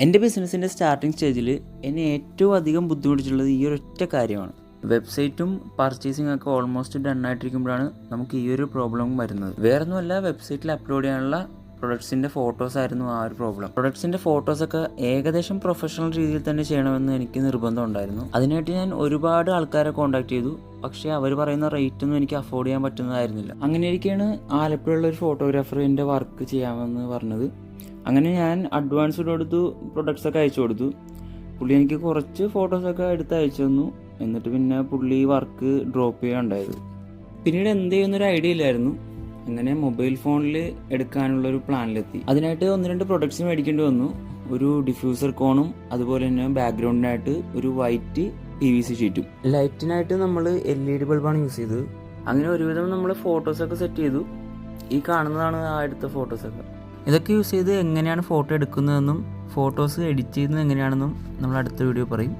എൻ്റെ ബിസിനസ്സിൻ്റെ സ്റ്റാർട്ടിങ് സ്റ്റേജിൽ എന്നെ ഏറ്റവും അധികം ബുദ്ധിമുട്ടിച്ചുള്ളത് ഈ ഒരൊറ്റ കാര്യമാണ്. വെബ്സൈറ്റും പർച്ചേസിംഗ് ഒക്കെ ഓൾമോസ്റ്റ് ഡൺ ആയിട്ടിരിക്കുമ്പോഴാണ് നമുക്ക് ഈ ഒരു പ്രോബ്ലം വരുന്നത്. വേറൊന്നുമല്ല, വെബ്സൈറ്റിൽ അപ്ലോഡ് ചെയ്യാനുള്ള പ്രൊഡക്ട്സിൻ്റെ ഫോട്ടോസ് ആയിരുന്നു ആ ഒരു പ്രോബ്ലം. പ്രൊഡക്ട്സിൻ്റെ ഫോട്ടോസൊക്കെ ഏകദേശം പ്രൊഫഷണൽ രീതിയിൽ തന്നെ ചെയ്യണമെന്ന് എനിക്ക് നിർബന്ധം ഉണ്ടായിരുന്നു. അതിനായിട്ട് ഞാൻ ഒരുപാട് ആൾക്കാരെ കോൺടാക്ട് ചെയ്തു. പക്ഷേ അവർ പറയുന്ന റേറ്റൊന്നും എനിക്ക് അഫോർഡ് ചെയ്യാൻ പറ്റുന്നതായിരുന്നില്ല. അങ്ങനെയിരിക്കെയാണ് ആലപ്പുഴയുള്ള ഒരു ഫോട്ടോഗ്രാഫർ എൻ്റെ വർക്ക് ചെയ്യാമെന്ന് പറഞ്ഞത്. അങ്ങനെ ഞാൻ അഡ്വാൻസ് കൊടുത്തു, പ്രൊഡക്ട്സൊക്കെ അയച്ചു കൊടുത്തു. പുള്ളി എനിക്ക് കുറച്ച് ഫോട്ടോസൊക്കെ എടുത്ത് അയച്ചു തന്നു. എന്നിട്ട് പിന്നെ പുള്ളി വർക്ക് ഡ്രോപ്പ് ചെയ്യാനുണ്ടായത്. പിന്നീട് എന്ത് ചെയ്യുന്നൊരു ഐഡിയ ഇല്ലായിരുന്നു. അങ്ങനെ മൊബൈൽ ഫോണിൽ എടുക്കാനുള്ളൊരു പ്ലാനിലെത്തി. അതിനായിട്ട് 1-2 പ്രൊഡക്ട്സ് മേടിക്കേണ്ടി വന്നു. ഒരു ഡിഫ്യൂസർ കോണും അതുപോലെ തന്നെ ബാക്ക്ഗ്രൗണ്ടിനായിട്ട് ഒരു വൈറ്റ് PVC ഷീറ്റും. ലൈറ്റിനായിട്ട് നമ്മൾ LED ബൾബാണ് യൂസ് ചെയ്തത്. അങ്ങനെ ഒരുവിധം നമ്മൾ ഫോട്ടോസൊക്കെ സെറ്റ് ചെയ്തു. ഈ കാണുന്നതാണ് ആ എടുത്ത ഫോട്ടോസൊക്കെ. ഇതൊക്കെ യൂസ് ചെയ്ത് എങ്ങനെയാണ് ഫോട്ടോ എടുക്കുന്നതെന്നും ഫോട്ടോസ് എഡിറ്റ് ചെയ്യുന്നത് എങ്ങനെയാണെന്നും നമ്മൾ അടുത്ത വീഡിയോ പറയും.